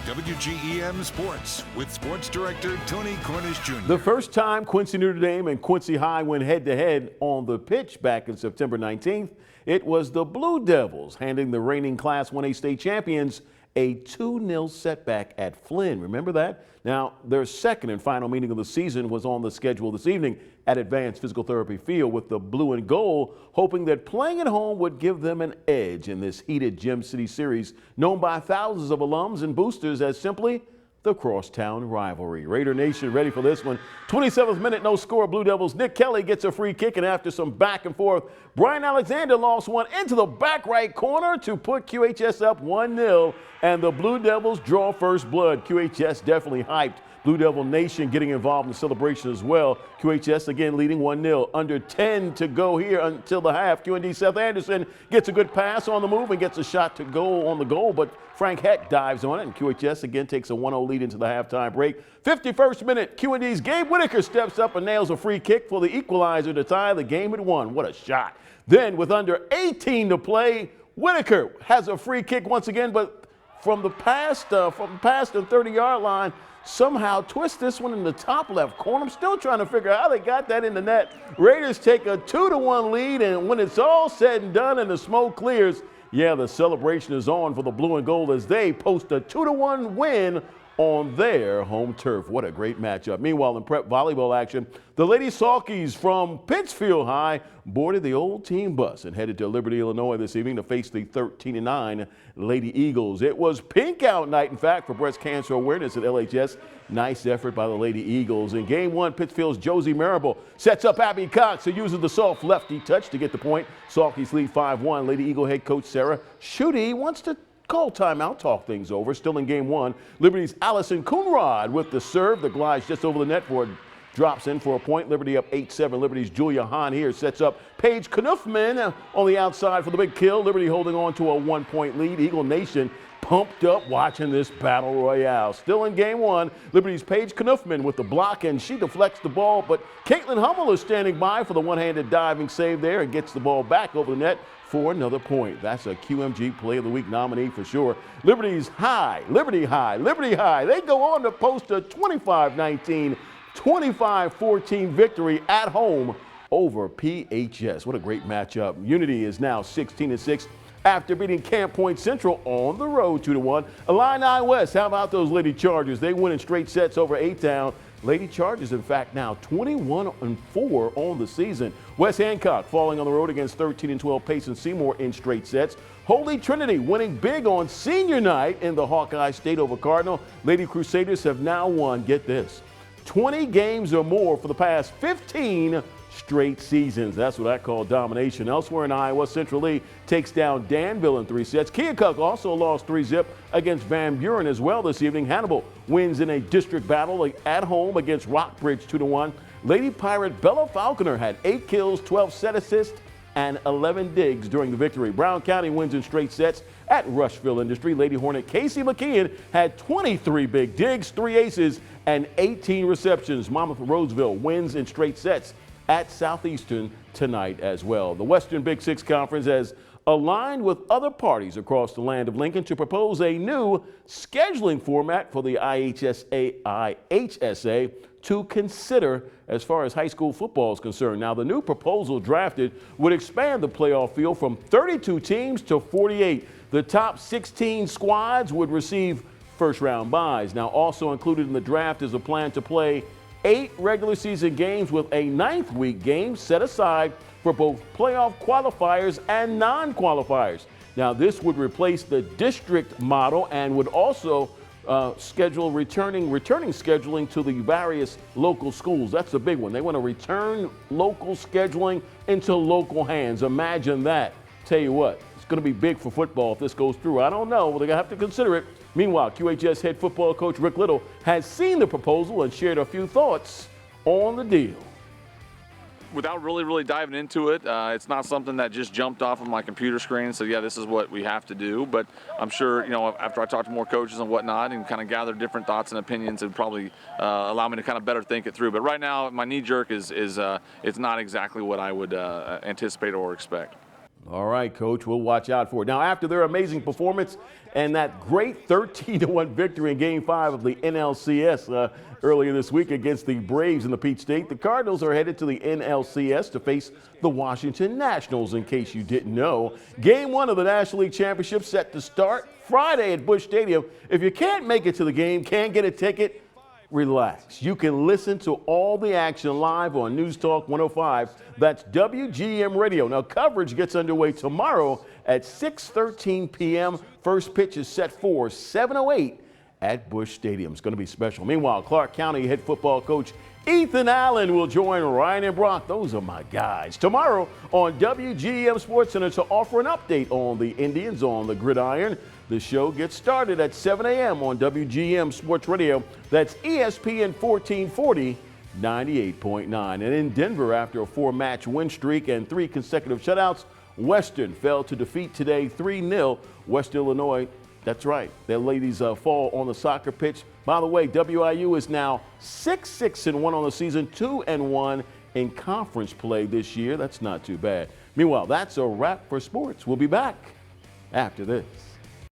WGEM Sports with Sports Director Tony Cornish Jr. The first time Quincy Notre Dame and Quincy High went head-to-head on the pitch back in September 19th, it was the Blue Devils handing the reigning Class 1A state champions a 2-0 setback at Flynn. Remember that? Now, their second and final meeting of the season was on the schedule this evening at Advanced Physical Therapy Field, with the Blue and Gold hoping that playing at home would give them an edge in this heated Gem City series, known by thousands of alums and boosters as simply the Crosstown Rivalry. Raider Nation ready for this one. 27th minute, no score. Blue Devils. Nick Kelly gets a free kick, and after some back and forth, Brian Alexander lost one into the back right corner to put QHS up 1-0, and the Blue Devils draw first blood. QHS definitely hyped. Blue Devil Nation getting involved in the celebration as well. QHS again leading 1-0. Under 10 to go here until the half. QND Seth Anderson gets a good pass on the move and gets a shot to go on the goal, but Frank Heck dives on it, and QHS again takes a 1-0 lead into the halftime break. 51st minute, QND's Gabe Whitaker steps up and nails a free kick for the equalizer to tie the game at 1. What a shot. Then with under 18 to play, Whitaker has a free kick once again, but from the past the 30-yard line, somehow twist this one in the top left corner. I'm still trying to figure out how they got that in the net. Raiders take a 2-1 lead, and when it's all said and done and the smoke clears, yeah, the celebration is on for the Blue and Gold as they post a 2-1 win on their home turf. What a great matchup. Meanwhile, in prep volleyball action, the Lady Salkies from Pittsfield High boarded the old team bus and headed to Liberty, Illinois this evening to face the 13-9 Lady Eagles. It was pink out night, in fact, for breast cancer awareness at LHS. Nice effort by the Lady Eagles. In game one, Pittsfield's Josie Marable sets up Abby Cox, who uses the soft lefty touch to get the point. Salkies lead 5-1. Lady Eagle head coach Sarah Schutte wants to call timeout, talk things over. Still in game one, Liberty's Allison Coonrod with the serve that glides just over the net for it. Drops in for a point. Liberty up 8-7. Liberty's Julia Hahn here sets up Paige Knuffman on the outside for the big kill. Liberty holding on to a 1-point lead. Eagle Nation pumped up watching this battle royale. Still in game one, Liberty's Paige Knuffman with the block, and she deflects the ball, but Caitlin Hummel is standing by for the one-handed diving save there and gets the ball back over the net for another point. That's a QMG Play of the Week nominee for sure. Liberty High. They go on to post a 25-19, 25-14 victory at home over PHS. What a great matchup. Unity is now 16-6 after beating Camp Point Central on the road 2-1. Illini West, how about those Lady Chargers? They win in straight sets over A-Town. Lady Chargers, in fact, now 21-4 on the season. West Hancock falling on the road against 13-12 Payson Seymour in straight sets. Holy Trinity winning big on senior night in the Hawkeye State over Cardinal. Lady Crusaders have now won, get this, 20 games or more for the past 15 straight seasons. That's what I call domination. Elsewhere in Iowa, Central Lee takes down Danville in 3 sets. Keokuk also lost 3-zip against Van Buren as well this evening. Hannibal wins in a district battle at home against Rockbridge 2-1. Lady Pirate Bella Falconer had 8 kills, 12 set assists, and 11 digs during the victory. Brown County wins in straight sets at Rushville Industry. Lady Hornet Casey McKeon had 23 big digs, 3 aces, and 18 receptions. Monmouth Roseville wins in straight sets at Southeastern tonight as well. The Western Big Six Conference has aligned with other parties across the land of Lincoln to propose a new scheduling format for the IHSA to consider as far as high school football is concerned. Now, the new proposal drafted would expand the playoff field from 32 teams to 48. The top 16 squads would receive first-round byes. Now, also included in the draft is a plan to play 8 regular season games with a 9th week game set aside for both playoff qualifiers and non-qualifiers. Now, this would replace the district model and would also schedule returning scheduling to the various local schools. That's the big one. They want to return local scheduling into local hands. Imagine that. Tell you what, it's going to be big for football if this goes through. I don't know, but they're going to have to consider it. Meanwhile, QHS head football coach Rick Little has seen the proposal and shared a few thoughts on the deal. Without really diving into it, it's not something that just jumped off of my computer screen. So yeah, this is what we have to do. But I'm sure, after I talk to more coaches and whatnot and kind of gather different thoughts and opinions, it would probably allow me to kind of better think it through. But right now, my knee jerk is it's not exactly what I would anticipate or expect. All right, Coach, we'll watch out for it. Now, after their amazing performance and that great 13-1 victory in Game 5 of the NLCS earlier this week against the Braves in the Peach State, the Cardinals are headed to the NLCS to face the Washington Nationals, in case you didn't know. Game 1 of the National League Championship set to start Friday at Busch Stadium. If you can't make it to the game, can't get a ticket, relax. You can listen to all the action live on News Talk 105. That's WGEM Radio. Now, coverage gets underway tomorrow at 6:13 p.m. First pitch is set for 7:08 at Busch Stadium. It's going to be special. Meanwhile, Clark County head football coach Ethan Allen will join Ryan and Brock. Those are my guys. Tomorrow on WGEM Sports Center to offer an update on the Indians on the gridiron. The show gets started at 7 a.m. on WGEM Sports Radio. That's ESPN 1440, 98.9. And in Denver, after a 4-match win streak and 3 consecutive shutouts, Western fell to defeat today 3-0 West Illinois. That's right. Their ladies fall on the soccer pitch. By the way, WIU is now 6-1 on the season, 2-1 in conference play this year. That's not too bad. Meanwhile, that's a wrap for sports. We'll be back after this.